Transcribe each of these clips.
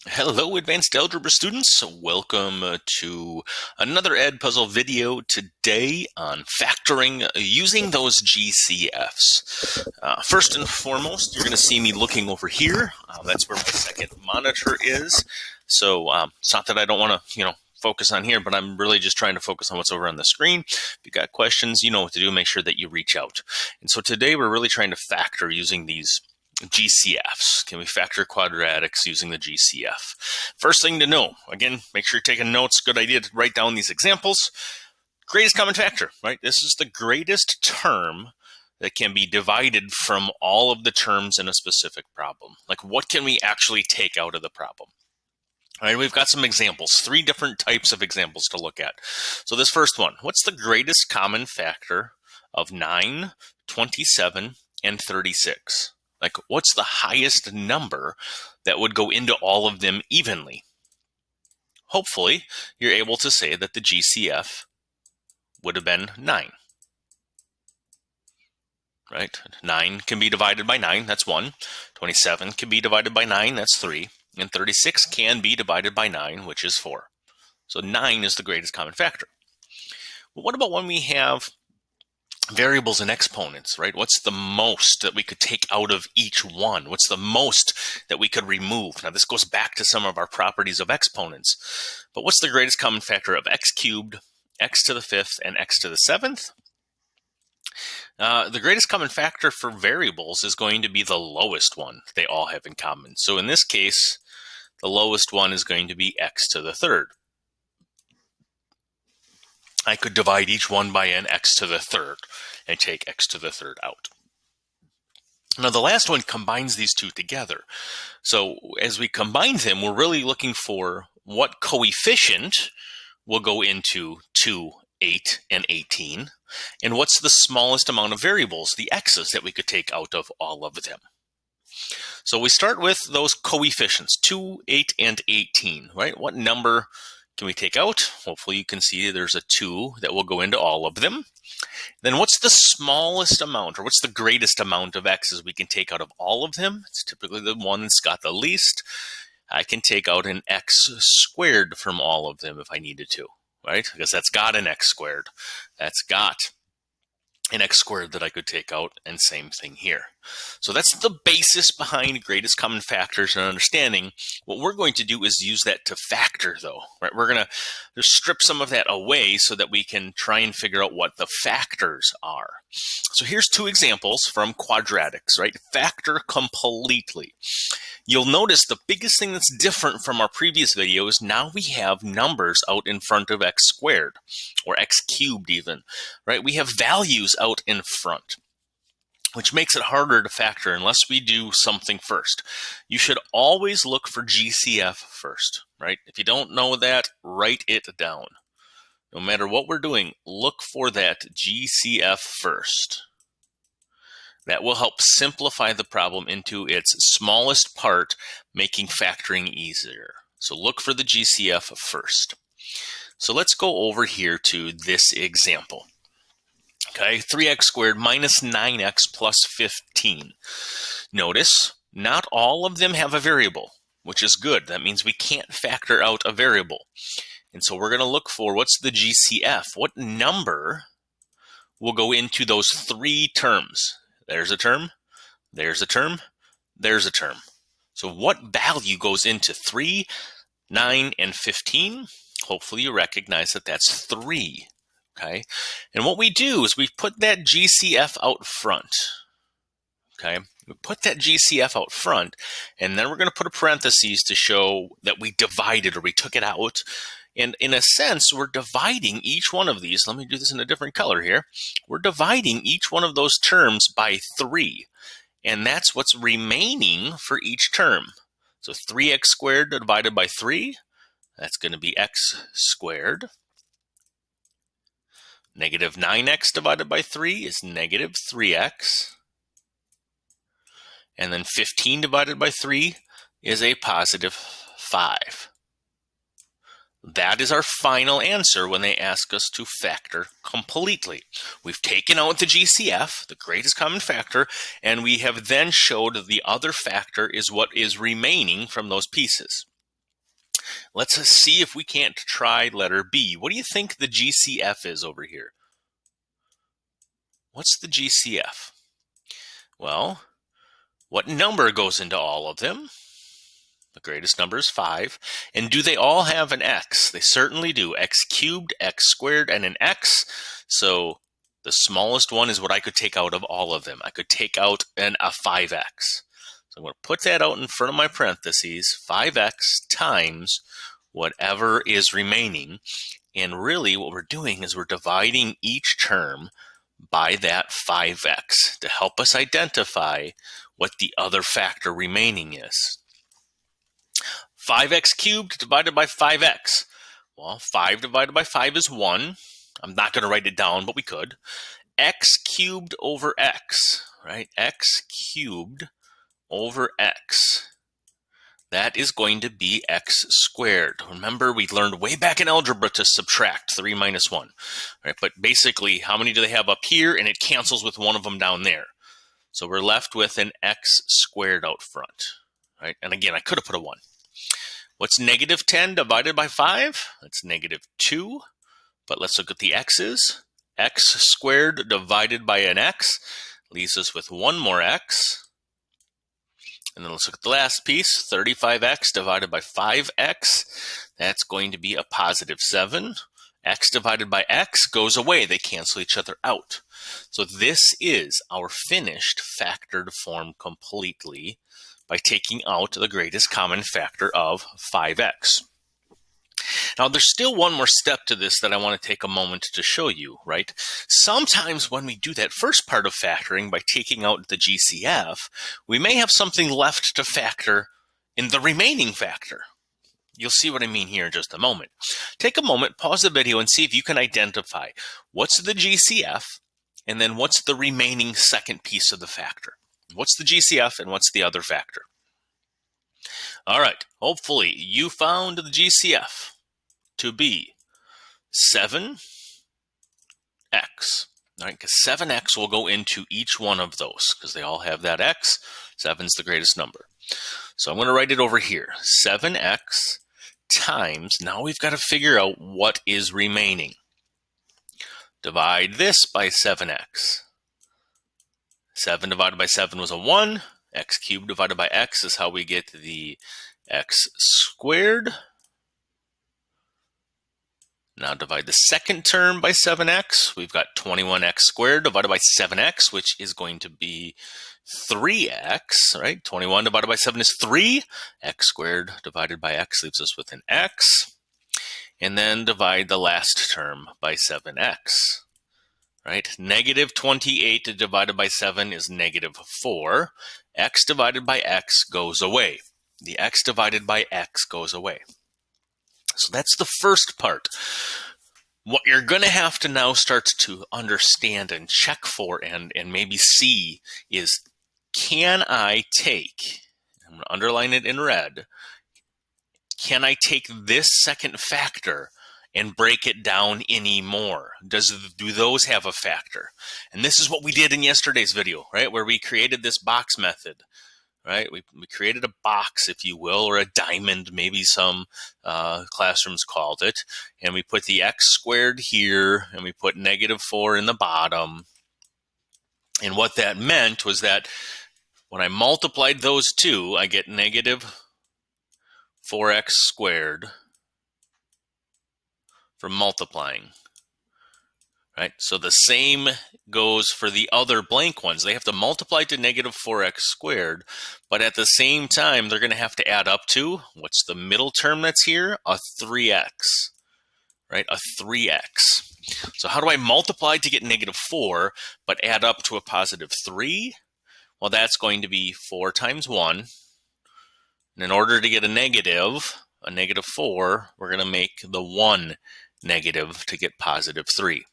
Hello, advanced algebra students. Welcome to another Edpuzzle video today on factoring using those GCFs. First and foremost, you're going to see me looking over here. That's where my second monitor is. So it's not that I don't want to, focus on here, but I'm really just trying to focus on what's over on the screen. If you got questions, you know what to do. Make sure that you reach out. And so today we're really trying to factor using these GCFs. Can we factor quadratics using the GCF? First thing to know, again, make sure you're taking notes. Good idea to write down these examples. Greatest common factor, right? This is the greatest term that can be divided from all of the terms in a specific problem. Like, what can we actually take out of the problem? All right, we've got some examples, 3 different types of examples to look at. So this first one, what's the greatest common factor of 9, 27, and 36? Like, what's the highest number that would go into all of them evenly? Hopefully, you're able to say that the GCF would have been 9. Right? 9 can be divided by 9, that's 1. 27 can be divided by 9, that's 3. And 36 can be divided by 9, which is 4. So 9 is the greatest common factor. Well, what about when we have variables and exponents, right? What's the most that we could take out of each one? What's the most that we could remove? Now, this goes back to some of our properties of exponents. But what's the greatest common factor of x cubed, x to the 5th, and x to the 7th? The greatest common factor for variables is going to be the lowest one they all have in common. So in this case, the lowest one is going to be x to the 3rd. I could divide each one by n x to the 3rd and take x to the 3rd out. Now, the last one combines these two together. So as we combine them, we're really looking for what coefficient will go into 2, 8, and 18, and what's the smallest amount of variables, the x's, that we could take out of all of them. So we start with those coefficients, 2, 8, and 18, right? What number can we take out? Hopefully you can see there's a 2 that will go into all of them. Then what's the smallest amount, or what's the greatest amount of x's we can take out of all of them? It's typically the one that's got the least. I can take out an x squared from all of them if I needed to, right? Because that's got an x squared. That's got an x squared that I could take out, and same thing here. So that's the basis behind greatest common factors and understanding. What we're going to do is use that to factor, though, right? We're going to just strip some of that away so that we can try and figure out what the factors are. So here's 2 examples from quadratics, right? Factor completely. You'll notice the biggest thing that's different from our previous video is now we have numbers out in front of x squared, or x cubed even, right? We have values out in front, which makes it harder to factor unless we do something first. You should always look for GCF first, right? If you don't know that, write it down. No matter what we're doing, look for that GCF first. That will help simplify the problem into its smallest part, making factoring easier. So look for the GCF first. So let's go over here to this example. Okay, 3x squared minus 9x plus 15. Notice, not all of them have a variable, which is good. That means we can't factor out a variable. And so we're going to look for what's the GCF. What number will go into those 3 terms? There's a term, there's a term, there's a term. So what value goes into 3, 9, and 15? Hopefully you recognize that that's 3. Okay, and what we do is we put that GCF out front. Okay, we put that GCF out front, and then we're going to put a parentheses to show that we divided, or we took it out. And in a sense, we're dividing each one of these. Let me do this in a different color here. We're dividing each one of those terms by 3. And that's what's remaining for each term. So 3x squared divided by 3, that's going to be x squared. Negative 9x divided by 3 is negative 3x. And then 15 divided by 3 is a positive 5. That is our final answer when they ask us to factor completely. We've taken out the GCF, the greatest common factor, and we have then showed the other factor is what is remaining from those pieces. let's see if we can't try letter B. What do you think the GCF is over here? What's the GCF? Well, what number goes into all of them? The greatest number is 5. And do they all have an x? They certainly do. X cubed, x squared, and an x. So the smallest one is what I could take out of all of them. I could take out a 5x. So I'm going to put that out in front of my parentheses, 5x times whatever is remaining. And really what we're doing is we're dividing each term by that 5x to help us identify what the other factor remaining is. 5x cubed divided by 5x. Well, 5 divided by 5 is 1. I'm not going to write it down, but we could. X cubed over x, right? X cubed over x. That is going to be x squared. Remember, we learned way back in algebra to subtract 3 minus 1. Right? But basically, how many do they have up here? And it cancels with one of them down there. So we're left with an x squared out front. Right? And again, I could have put a 1. What's negative 10 divided by 5? That's negative 2. But let's look at the x's. X squared divided by an x leaves us with one more x. And then let's look at the last piece. 35x divided by 5x. That's going to be a positive 7. X divided by x goes away. They cancel each other out. So this is our finished factored form completely, by taking out the greatest common factor of 5x. Now, there's still one more step to this that I want to take a moment to show you, right? Sometimes when we do that first part of factoring by taking out the GCF, we may have something left to factor in the remaining factor. You'll see what I mean here in just a moment. Take a moment, pause the video, and see if you can identify what's the GCF and then what's the remaining second piece of the factor. What's the GCF and what's the other factor? All right, hopefully you found the GCF to be 7x. All right, because 7x will go into each one of those because they all have that x. 7's the greatest number. So I'm going to write it over here. 7x times, now we've got to figure out what is remaining. Divide this by 7x. 7 divided by 7 was a 1. X cubed divided by x is how we get the x squared. Now divide the second term by 7x. We've got 21x squared divided by 7x, which is going to be 3x, right? 21 divided by 7 is 3. X squared divided by x leaves us with an x. And then divide the last term by 7x. Right? Negative 28 divided by 7 is negative 4. X divided by x goes away. The x divided by x goes away. So that's the first part. What you're going to have to now start to understand and check for and maybe see is, can I take, I'm going to underline it in red, can I take this second factor and break it down any more? Do those have a factor? And this is what we did in yesterday's video, right? Where we created this box method, right? We created a box, if you will, or a diamond, maybe some classrooms called it. And we put the x squared here, and we put negative 4 in the bottom. And what that meant was that when I multiplied those two, I get negative 4x squared from multiplying, right? So the same goes for the other blank ones. They have to multiply to negative 4x squared, but at the same time, they're going to have to add up to, what's the middle term that's here? A 3x, right? A 3x. So how do I multiply to get negative 4, but add up to a positive 3? Well, that's going to be 4 times 1. And in order to get a negative 4, we're going to make the 1 negative to get positive 3.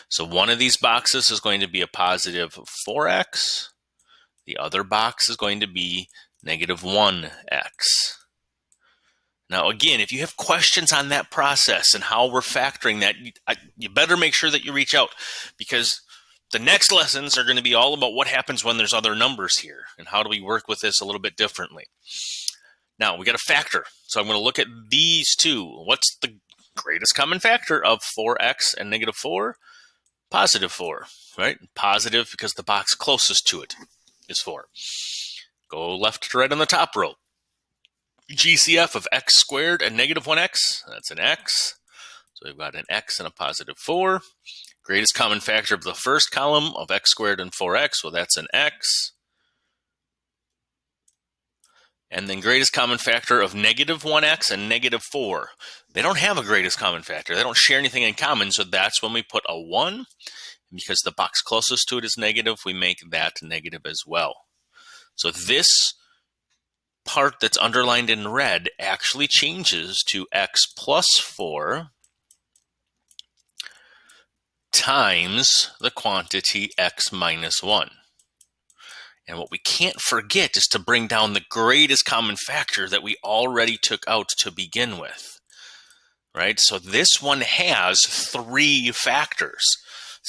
So one of these boxes is going to be a positive 4x. The other box is going to be negative 1x. Now, again, if you have questions on that process and how we're factoring that, you better make sure that you reach out, because the next lessons are going to be all about what happens when there's other numbers here and how do we work with this a little bit differently. Now, we got a factor. So I'm going to look at these two. What's the greatest common factor of 4x and negative 4? Positive 4, right? Positive because the box closest to it is 4. Go left to right on the top row. GCF of x squared and negative 1x, that's an x. So we've got an x and a positive 4. Greatest common factor of the first column of x squared and 4x, well, that's an x. And then greatest common factor of negative 1x and negative 4. They don't have a greatest common factor. They don't share anything in common, so that's when we put a 1. Because the box closest to it is negative, we make that negative as well. So this part that's underlined in red actually changes to x plus 4 times the quantity x minus 1. And what we can't forget is to bring down the greatest common factor that we already took out to begin with, right? So this one has 3 factors.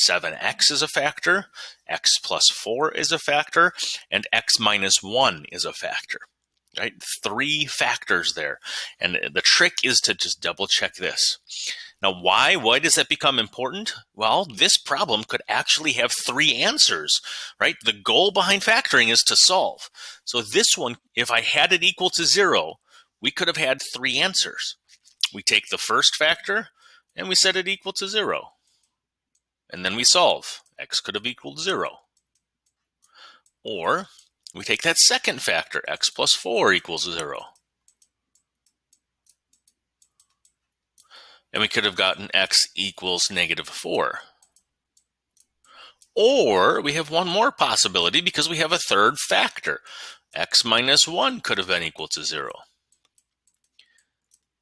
7x is a factor, x plus 4 is a factor, and x minus 1 is a factor, right? 3 factors there. And the trick is to just double check this. Now, why? Why does that become important? Well, this problem could actually have 3 answers, right? The goal behind factoring is to solve. So this one, if I had it equal to 0, we could have had 3 answers. We take the first factor and we set it equal to 0. And then we solve. X could have equaled 0. Or we take that second factor, x plus 4 equals 0. And we could have gotten x equals negative 4. Or we have one more possibility because we have a third factor. X minus 1 could have been equal to 0.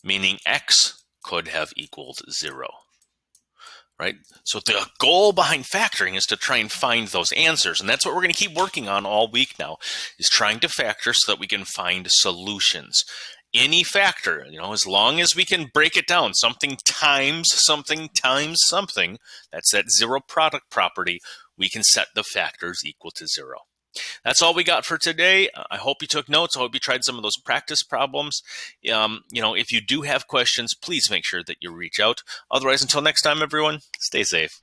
Meaning x could have equaled 0. Right? So the goal behind factoring is to try and find those answers. And that's what we're going to keep working on all week now, is trying to factor so that we can find solutions. Any factor, as long as we can break it down, something times something times something, that's that zero product property, we can set the factors equal to 0. That's all we got for today. I hope you took notes. I hope you tried some of those practice problems. If you do have questions, please make sure that you reach out. Otherwise, until next time, everyone, stay safe.